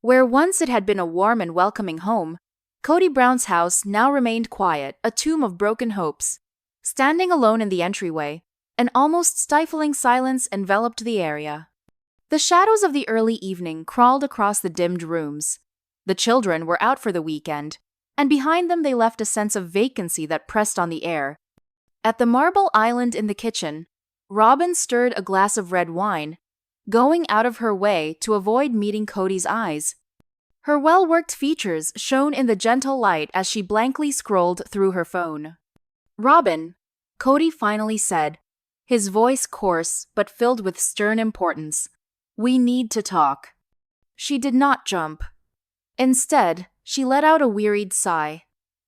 Where once it had been a warm and welcoming home, Kody Brown's house now remained quiet, a tomb of broken hopes. Standing alone in the entryway, an almost stifling silence enveloped the area. The shadows of the early evening crawled across the dimmed rooms. The children were out for the weekend, and behind them they left a sense of vacancy that pressed on the air. At the marble island in the kitchen, Robin stirred a glass of red wine, going out of her way to avoid meeting Kody's eyes. Her well-worked features shone in the gentle light as she blankly scrolled through her phone. "Robin," Kody finally said, his voice coarse but filled with stern importance. "We need to talk." She did not jump. Instead, she let out a wearied sigh.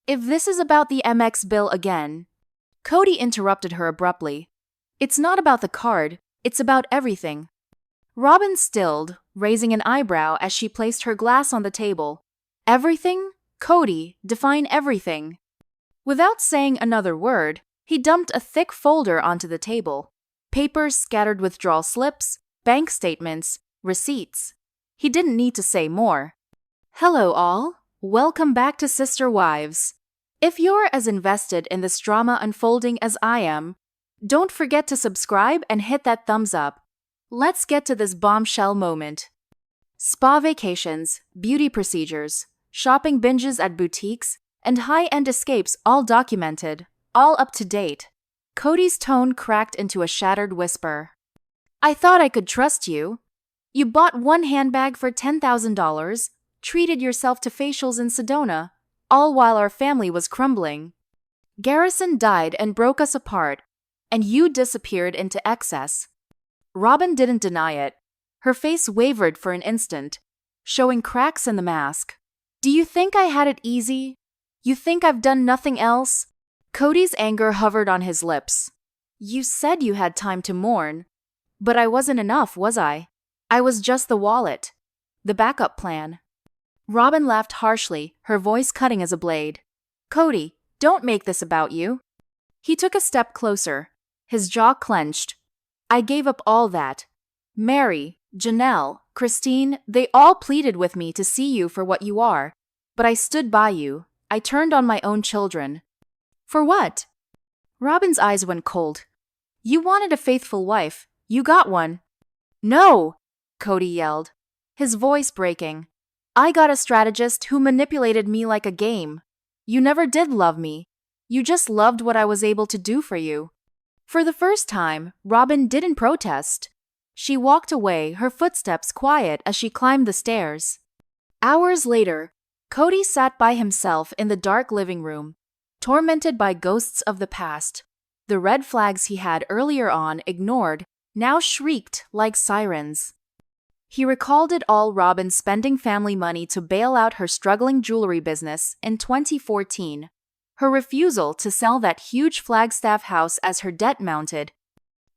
"If this is about the MX bill again..." Kody interrupted her abruptly. "It's not about the card, it's about everything." Robin stilled, raising an eyebrow as she placed her glass on the table. "Everything? Kody, define everything." Without saying another word, he dumped a thick folder onto the table. Papers scattered withdrawal slips, bank statements, receipts. He didn't need to say more. "Hello all, welcome back to Sister Wives. If you're as invested in this drama unfolding as I am, don't forget to subscribe and hit that thumbs up. Let's get to this bombshell moment." Spa vacations, beauty procedures, shopping binges at boutiques, and high-end escapes all documented, all up to date. Kody's tone cracked into a shattered whisper. "I thought I could trust you. You bought one handbag for $10,000, treated yourself to facials in Sedona, all while our family was crumbling. Garrison died and broke us apart, and you disappeared into excess." Robin didn't deny it. Her face wavered for an instant, showing cracks in the mask. "Do you think I had it easy? You think I've done nothing else?" Kody's anger hovered on his lips. "You said you had time to mourn. But I wasn't enough, was I? I was just the wallet. The backup plan." Robin laughed harshly, her voice cutting as a blade. "Kody, don't make this about you." He took a step closer, his jaw clenched. "I gave up all that. Meri, Janelle, Christine, they all pleaded with me to see you for what you are. But I stood by you. I turned on my own children." "For what?" Robin's eyes went cold. "You wanted a faithful wife. You got one." "No!" Kody yelled, his voice breaking. "I got a strategist who manipulated me like a game. You never did love me. You just loved what I was able to do for you." For the first time, Robin didn't protest. She walked away, her footsteps quiet as she climbed the stairs. Hours later, Kody sat by himself in the dark living room, tormented by ghosts of the past. The red flags he had earlier on ignored now shrieked like sirens. He recalled it all: Robin spending family money to bail out her struggling jewelry business in 2014, her refusal to sell that huge Flagstaff house as her debt mounted,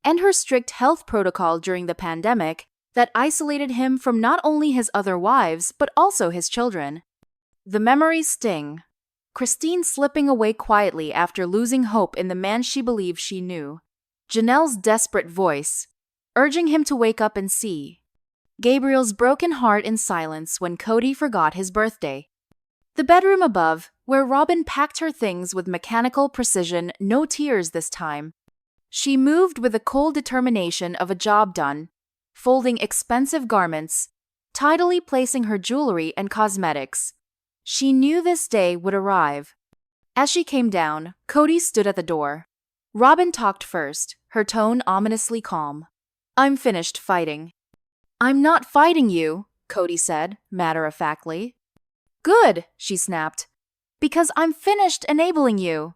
and her strict health protocol during the pandemic that isolated him from not only his other wives but also his children. The memories sting. Christine slipping away quietly after losing hope in the man she believed she knew. Janelle's desperate voice, urging him to wake up and see. Gabriel's broken heart in silence when Kody forgot his birthday. The bedroom above, where Robin packed her things with mechanical precision, no tears this time. She moved with the cold determination of a job done, folding expensive garments, tidily placing her jewelry and cosmetics. She knew this day would arrive. As she came down, Kody stood at the door. Robin talked first, her tone ominously calm. "I'm finished fighting." "I'm not fighting you," Kody said, matter-of-factly. "Good," she snapped. "Because I'm finished enabling you."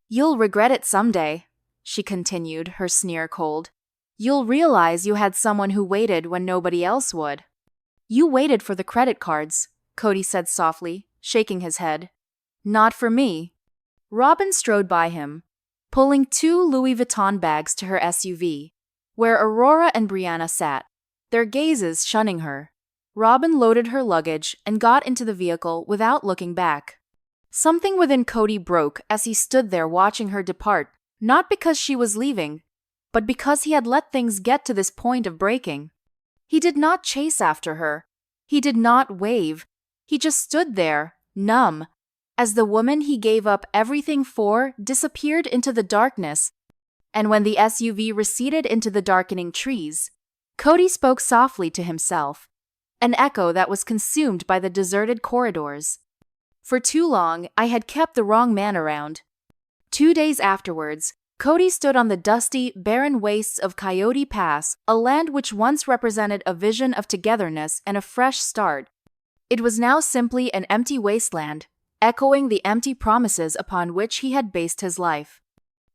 "You'll regret it someday," she continued, her sneer cold. "You'll realize you had someone who waited when nobody else would." "You waited for the credit cards," Kody said softly, shaking his head. "Not for me." Robin strode by him, pulling 2 Louis Vuitton bags to her SUV, where Aurora and Brianna sat, their gazes shunning her. Robin loaded her luggage and got into the vehicle without looking back. Something within Kody broke as he stood there watching her depart, not because she was leaving, but because he had let things get to this point of breaking. He did not chase after her. He did not wave. He just stood there, numb, as the woman he gave up everything for disappeared into the darkness. And when the SUV receded into the darkening trees, Kody spoke softly to himself, an echo that was consumed by the deserted corridors. For too long, I had kept the wrong man around. 2 days afterwards, Kody stood on the dusty, barren wastes of Coyote Pass, a land which once represented a vision of togetherness and a fresh start. It was now simply an empty wasteland, echoing the empty promises upon which he had based his life.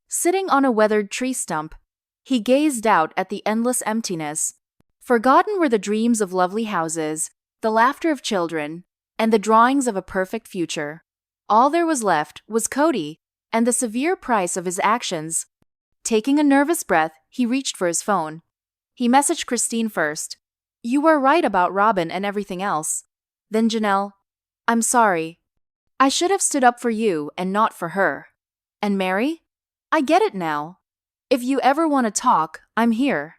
Sitting on a weathered tree stump, he gazed out at the endless emptiness. Forgotten were the dreams of lovely houses, the laughter of children, and the drawings of a perfect future. All there was left was Kody and the severe price of his actions. Taking a nervous breath, he reached for his phone. He messaged Christine first. "You were right about Robin and everything else." Then Janelle, "I'm sorry. I should have stood up for you and not for her." And Meri, "I get it now. If you ever want to talk, I'm here."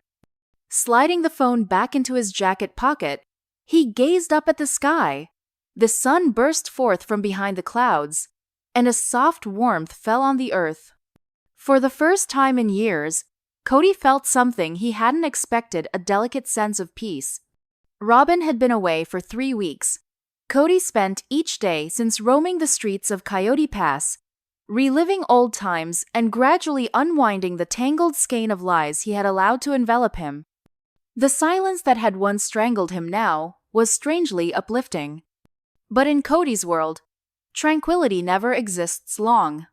Sliding the phone back into his jacket pocket, he gazed up at the sky. The sun burst forth from behind the clouds, and a soft warmth fell on the earth. For the first time in years, Kody felt something he hadn't expected, a delicate sense of peace. Robin had been away for 3 weeks. Kody spent each day since roaming the streets of Coyote Pass, reliving old times and gradually unwinding the tangled skein of lies he had allowed to envelop him. The silence that had once strangled him now was strangely uplifting. But in Kody's world, tranquility never exists long.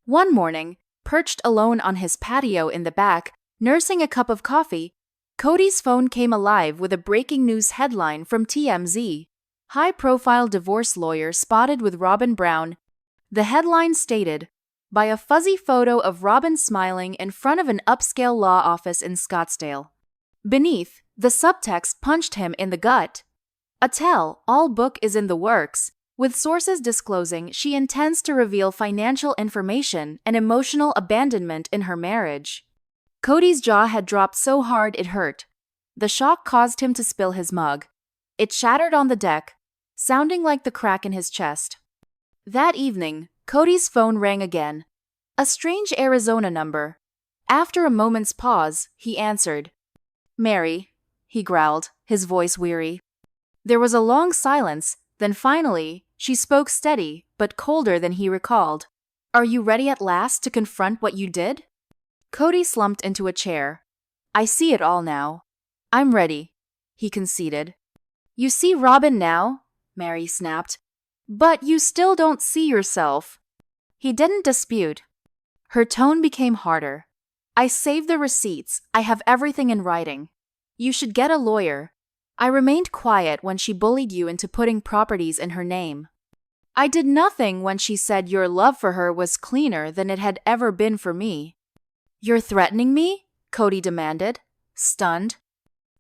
One morning, perched alone on his patio in the back, nursing a cup of coffee, Kody's phone came alive with a breaking news headline from TMZ. High-profile divorce lawyer spotted with Robin Brown. The headline stated, by a fuzzy photo of Robin smiling in front of an upscale law office in Scottsdale. Beneath, the subtext punched him in the gut. A tell-all book is in the works, with sources disclosing she intends to reveal financial information and emotional abandonment in her marriage. Kody's jaw had dropped so hard it hurt. The shock caused him to spill his mug. It shattered on the deck, sounding like the crack in his chest. That evening, Kody's phone rang again. A strange Arizona number. After a moment's pause, he answered. "Meri," he growled, his voice weary. There was a long silence, then finally, she spoke steady, but colder than he recalled. "Are you ready at last to confront what you did?" Kody slumped into a chair. "I see it all now. I'm ready," he conceded. "You see Robin now?" Meri snapped. "But you still don't see yourself." He didn't dispute. Her tone became harder. "I saved the receipts. I have everything in writing. You should get a lawyer. I remained quiet when she bullied you into putting properties in her name. I did nothing when she said your love for her was cleaner than it had ever been for me." "You're threatening me?" Kody demanded, stunned.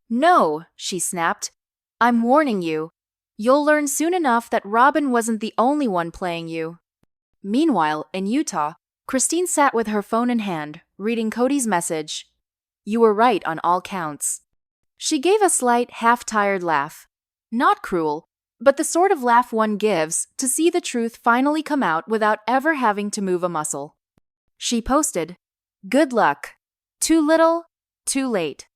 "No," she snapped. "I'm warning you. You'll learn soon enough that Robin wasn't the only one playing you." Meanwhile, in Utah, Christine sat with her phone in hand, reading Kody's message. "You were right on all counts." She gave a slight, half-tired laugh. Not cruel, but the sort of laugh one gives to see the truth finally come out without ever having to move a muscle. She posted, "Good luck. Too little, too late."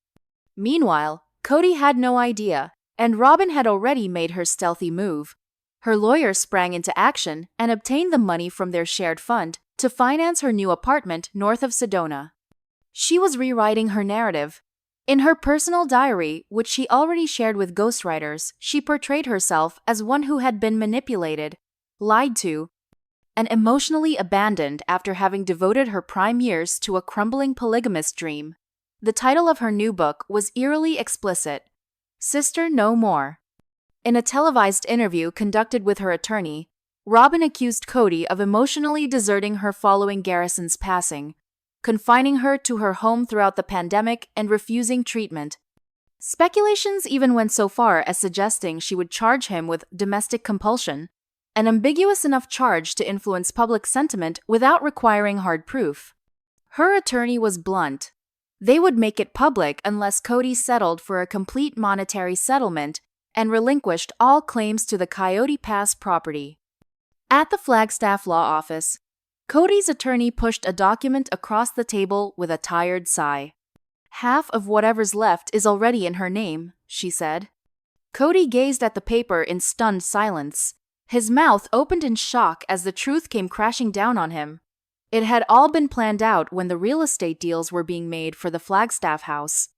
Meanwhile, Kody had no idea, and Robin had already made her stealthy move. Her lawyer sprang into action and obtained the money from their shared fund to finance her new apartment north of Sedona. She was rewriting her narrative. In her personal diary, which she already shared with ghostwriters, she portrayed herself as one who had been manipulated, lied to, and emotionally abandoned after having devoted her prime years to a crumbling polygamous dream. The title of her new book was eerily explicit, Sister No More. In a televised interview conducted with her attorney, Robin accused Kody of emotionally deserting her following Garrison's passing, confining her to her home throughout the pandemic and refusing treatment. Speculations even went so far as suggesting she would charge him with domestic compulsion, an ambiguous enough charge to influence public sentiment without requiring hard proof. Her attorney was blunt. They would make it public unless Kody settled for a complete monetary settlement and relinquished all claims to the Coyote Pass property. At the Flagstaff Law Office, Kody's attorney pushed a document across the table with a tired sigh. "Half of whatever's left is already in her name," she said. Kody gazed at the paper in stunned silence. His mouth opened in shock as the truth came crashing down on him. It had all been planned out when the real estate deals were being made for the Flagstaff house.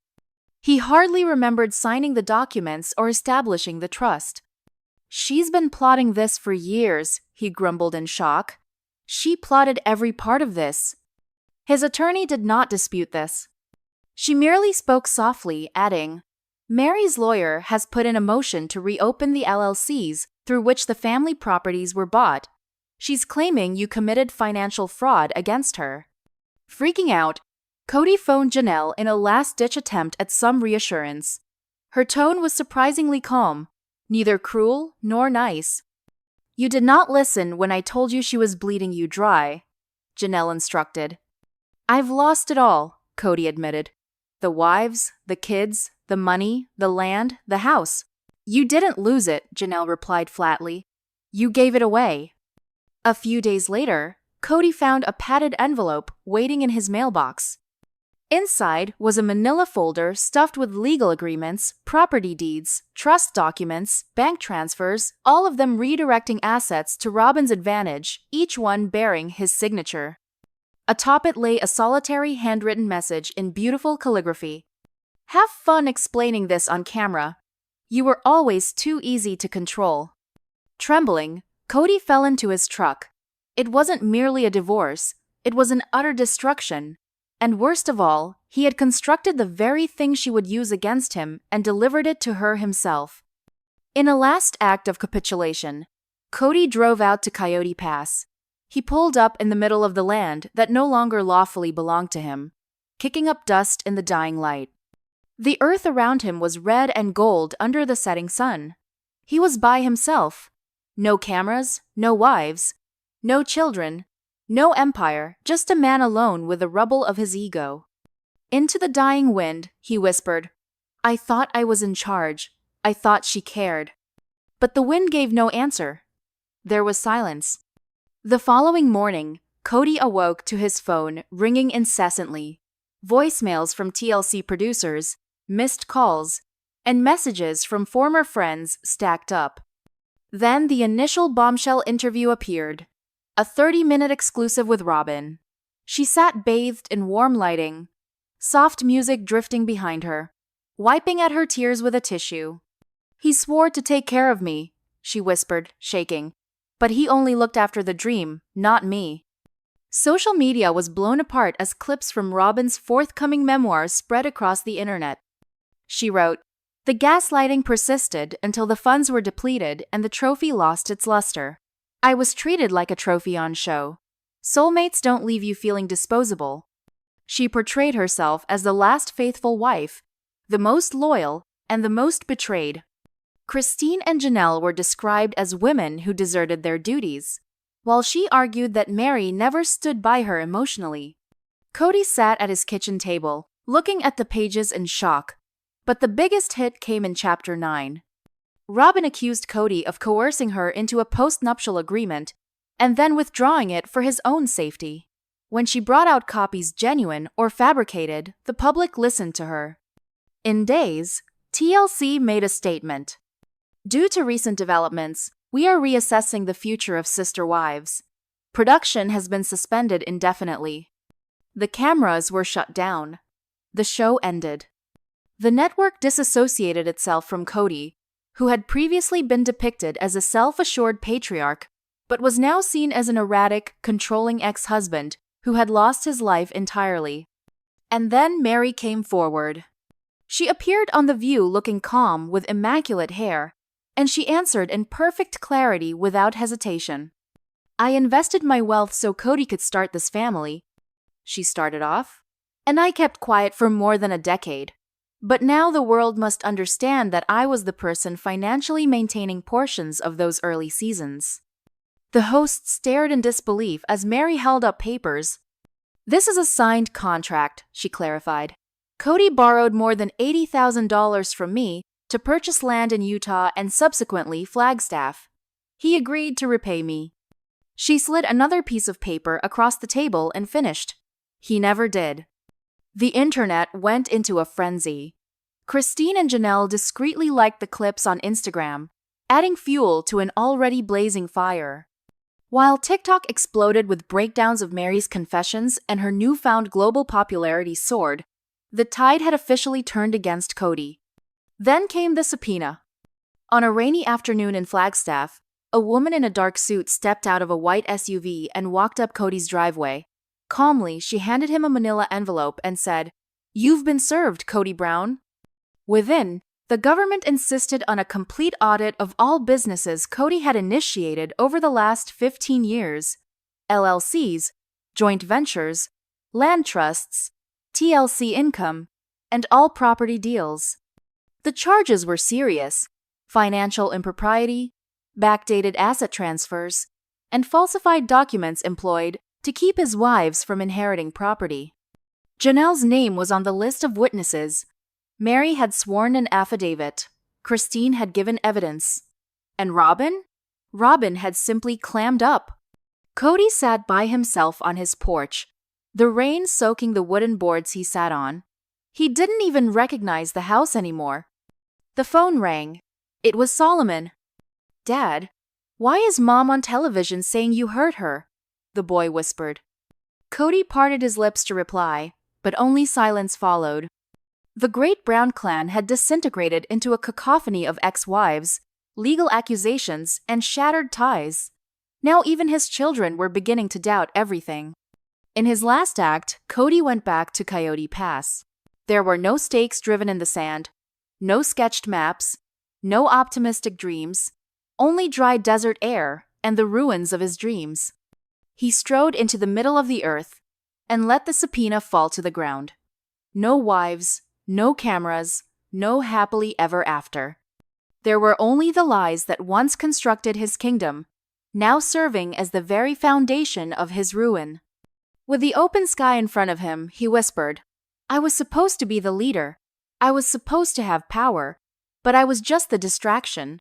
He hardly remembered signing the documents or establishing the trust. "She's been plotting this for years," he grumbled in shock. "She plotted every part of this." His attorney did not dispute this. She merely spoke softly, adding, "Meri's lawyer has put in a motion to reopen the LLCs through which the family properties were bought. She's claiming you committed financial fraud against her." Freaking out, Kody phoned Janelle in a last-ditch attempt at some reassurance. Her tone was surprisingly calm, neither cruel nor nice. "You did not listen when I told you she was bleeding you dry," Janelle instructed. "I've lost it all," Kody admitted. "The wives, the kids, the money, the land, the house." "You didn't lose it," Janelle replied flatly. "You gave it away." A few days later, Kody found a padded envelope waiting in his mailbox. Inside was a manila folder stuffed with legal agreements, property deeds, trust documents, bank transfers, all of them redirecting assets to Robin's advantage, each one bearing his signature. Atop it lay a solitary handwritten message in beautiful calligraphy. "Have fun explaining this on camera. You were always too easy to control." Trembling, Kody fell into his truck. It wasn't merely a divorce, it was an utter destruction. And worst of all, he had constructed the very thing she would use against him and delivered it to her himself. In a last act of capitulation, Kody drove out to Coyote Pass. He pulled up in the middle of the land that no longer lawfully belonged to him, kicking up dust in the dying light. The earth around him was red and gold under the setting sun. He was by himself. No cameras, no wives, no children, no empire, just a man alone with the rubble of his ego. Into the dying wind, he whispered, "I thought I was in charge. I thought she cared." But the wind gave no answer. There was silence. The following morning, Kody awoke to his phone ringing incessantly. Voicemails from TLC producers, missed calls, and messages from former friends stacked up. Then the initial bombshell interview appeared. A 30-minute exclusive with Robin. She sat bathed in warm lighting, soft music drifting behind her, wiping at her tears with a tissue. "He swore to take care of me," she whispered, shaking. "But he only looked after the dream, not me." Social media was blown apart as clips from Robin's forthcoming memoirs spread across the internet. She wrote, "The gaslighting persisted until the funds were depleted and the trophy lost its luster. I was treated like a trophy on show. Soulmates don't leave you feeling disposable." She portrayed herself as the last faithful wife, the most loyal, and the most betrayed. Christine and Janelle were described as women who deserted their duties, while she argued that Meri never stood by her emotionally. Kody sat at his kitchen table, looking at the pages in shock. But the biggest hit came in Chapter 9. Robin accused Kody of coercing her into a post-nuptial agreement and then withdrawing it for his own safety. When she brought out copies genuine or fabricated, the public listened to her. In days, TLC made a statement. "Due to recent developments, we are reassessing the future of Sister Wives. Production has been suspended indefinitely." The cameras were shut down. The show ended. The network disassociated itself from Kody, who had previously been depicted as a self-assured patriarch, but was now seen as an erratic, controlling ex-husband who had lost his life entirely. And then Meri came forward. She appeared on The View looking calm with immaculate hair, and she answered in perfect clarity without hesitation. "I invested my wealth so Kody could start this family," she started off, "and I kept quiet for more than a decade. But now the world must understand that I was the person financially maintaining portions of those early seasons." The host stared in disbelief as Meri held up papers. "This is a signed contract," she clarified. "Kody borrowed more than $80,000 from me to purchase land in Utah and subsequently Flagstaff. He agreed to repay me. She slid another piece of paper across the table and finished. He never did. The internet went into a frenzy. Christine and Janelle discreetly liked the clips on Instagram, adding fuel to an already blazing fire. While TikTok exploded with breakdowns of Meri's confessions and her newfound global popularity soared, the tide had officially turned against Kody. Then came the subpoena. On a rainy afternoon in Flagstaff, a woman in a dark suit stepped out of a white SUV and walked up Kody's driveway. Calmly, she handed him a manila envelope and said, "You've been served, Kody Brown." Within, the government insisted on a complete audit of all businesses Kody had initiated over the last 15 years: LLCs, joint ventures, land trusts, TLC income, and all property deals. The charges were serious: financial impropriety, backdated asset transfers, and falsified documents employed to keep his wives from inheriting property. Janelle's name was on the list of witnesses. Meri had sworn an affidavit. Christine had given evidence. And Robin? Robin had simply clammed up. Kody sat by himself on his porch, the rain soaking the wooden boards he sat on. He didn't even recognize the house anymore. The phone rang. It was Solomon. "Dad, why is Mom on television saying you hurt her?" the boy whispered. Kody parted his lips to reply, but only silence followed. The great Brown clan had disintegrated into a cacophony of ex-wives, legal accusations, and shattered ties. Now even his children were beginning to doubt everything. In his last act, Kody went back to Coyote Pass. There were no stakes driven in the sand, no sketched maps, no optimistic dreams, only dry desert air and the ruins of his dreams. He strode into the middle of the earth and let the subpoena fall to the ground. No wives, no cameras, no happily ever after. There were only the lies that once constructed his kingdom, now serving as the very foundation of his ruin. With the open sky in front of him, he whispered, "I was supposed to be the leader. I was supposed to have power, but I was just the distraction."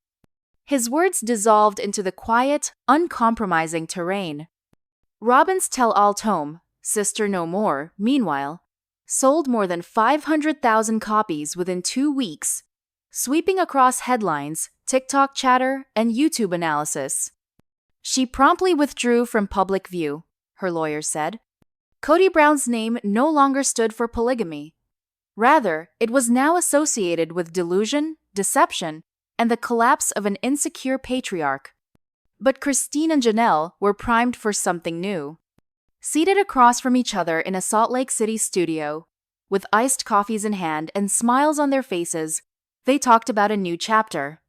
His words dissolved into the quiet, uncompromising terrain. Robin's tell-all tome, Sister No More, meanwhile, sold more than 500,000 copies within 2 weeks, sweeping across headlines, TikTok chatter, and YouTube analysis. She promptly withdrew from public view, her lawyer said. Kody Brown's name no longer stood for polygamy. Rather, it was now associated with delusion, deception, and the collapse of an insecure patriarch. But Christine and Janelle were primed for something new. Seated across from each other in a Salt Lake City studio, with iced coffees in hand and smiles on their faces, they talked about a new chapter.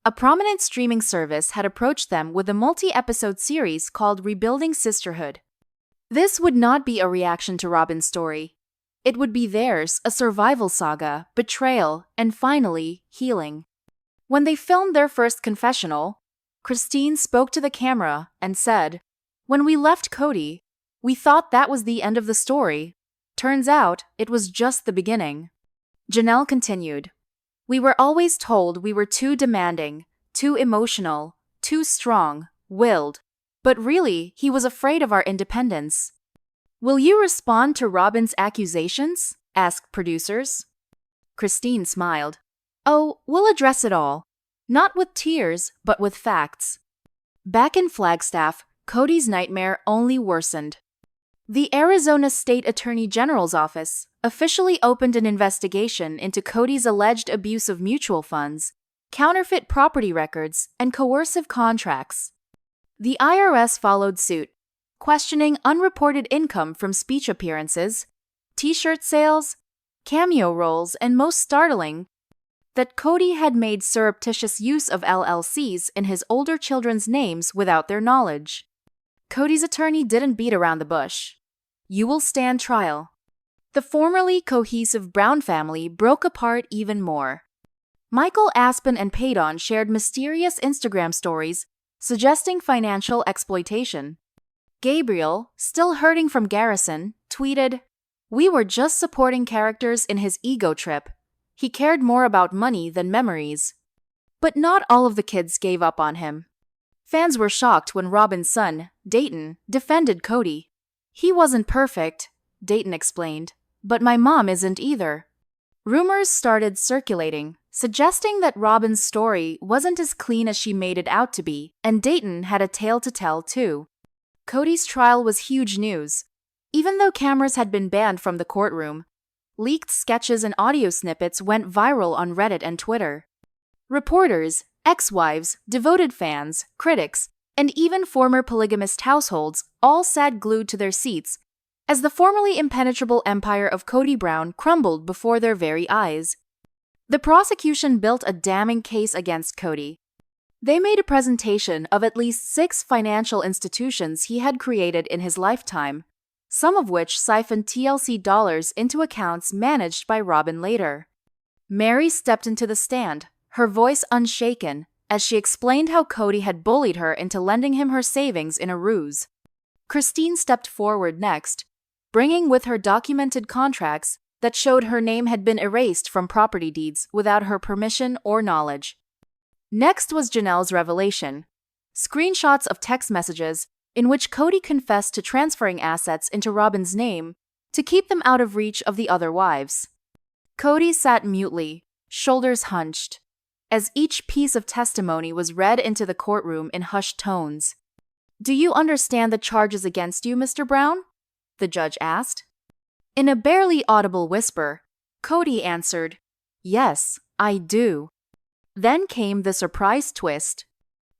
A prominent streaming service had approached them with a multi-episode series called Rebuilding Sisterhood. This would not be a reaction to Robin's story. It would be theirs, a survival saga, betrayal, and finally, healing. When they filmed their first confessional, Christine spoke to the camera and said, "When we left Kody, we thought that was the end of the story. Turns out, it was just the beginning." Janelle continued, "We were always told we were too demanding, too emotional, too strong-willed. But really, he was afraid of our independence." "Will you respond to Robin's accusations?" asked producers. Christine smiled. "Oh, we'll address it all. Not with tears, but with facts." Back in Flagstaff, Kody's nightmare only worsened. The Arizona State Attorney General's office officially opened an investigation into Kody's alleged abuse of mutual funds, counterfeit property records, and coercive contracts. The IRS followed suit, questioning unreported income from speech appearances, t-shirt sales, cameo roles, and most startling, that Kody had made surreptitious use of LLCs in his older children's names without their knowledge. Kody's attorney didn't beat around the bush. "You will stand trial." The formerly cohesive Brown family broke apart even more. Michael, Aspen, and Paydon shared mysterious Instagram stories suggesting financial exploitation. Gabriel, still hurting from Garrison, tweeted, "We were just supporting characters in his ego trip. He cared more about money than memories. But not all of the kids gave up on him. Fans were shocked when Robin's son, Dayton, defended Kody. He wasn't perfect, Dayton explained, but my mom isn't either. Rumors started circulating, suggesting that Robin's story wasn't as clean as she made it out to be, and Dayton had a tale to tell too. Kody's trial was huge news. Even though cameras had been banned from the courtroom, leaked sketches and audio snippets went viral on Reddit and Twitter. Reporters, ex-wives, devoted fans, critics, and even former polygamist households all sat glued to their seats as the formerly impenetrable empire of Kody Brown crumbled before their very eyes. The prosecution built a damning case against Kody. They made a presentation of at least 6 financial institutions he had created in his lifetime, some of which siphoned TLC dollars into accounts managed by Robin later. Meri stepped into the stand, her voice unshaken, as she explained how Kody had bullied her into lending him her savings in a ruse. Christine stepped forward next, bringing with her documented contracts that showed her name had been erased from property deeds without her permission or knowledge. Next was Janelle's revelation. Screenshots of text messages in which Kody confessed to transferring assets into Robin's name to keep them out of reach of the other wives. Kody sat mutely, shoulders hunched, as each piece of testimony was read into the courtroom in hushed tones. "Do you understand the charges against you, Mr. Brown?" the judge asked. In a barely audible whisper, Kody answered, "Yes, I do." Then came the surprise twist.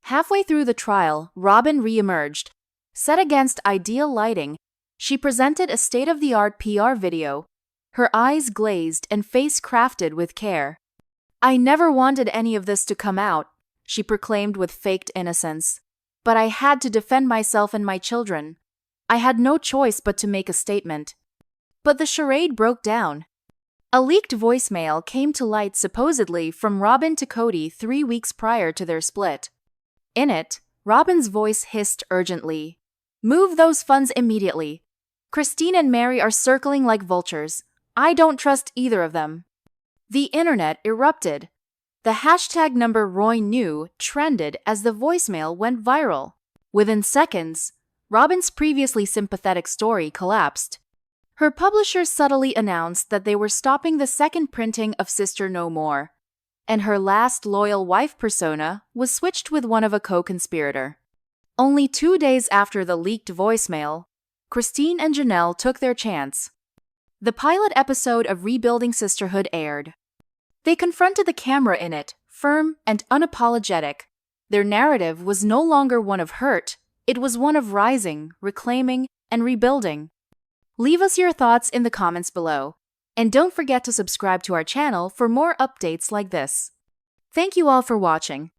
Halfway through the trial, Robin re-emerged. Set against ideal lighting, she presented a state-of-the-art PR video, her eyes glazed and face crafted with care. "I never wanted any of this to come out," she proclaimed with faked innocence. "But I had to defend myself and my children. I had no choice but to make a statement." But the charade broke down. A leaked voicemail came to light supposedly from Robin to Kody 3 weeks prior to their split. In it, Robin's voice hissed urgently, "Move those funds immediately. Christine and Meri are circling like vultures. I don't trust either of them." The internet erupted. The hashtag number Roy knew trended as the voicemail went viral. Within seconds, Robin's previously sympathetic story collapsed. Her publisher subtly announced that they were stopping the second printing of Sister No More, and her last loyal wife persona was switched with one of a co-conspirator. Only 2 days after the leaked voicemail, Christine and Janelle took their chance. The pilot episode of Rebuilding Sisterhood aired. They confronted the camera in it, firm and unapologetic. Their narrative was no longer one of hurt, it was one of rising, reclaiming, and rebuilding. Leave us your thoughts in the comments below, and don't forget to subscribe to our channel for more updates like this. Thank you all for watching.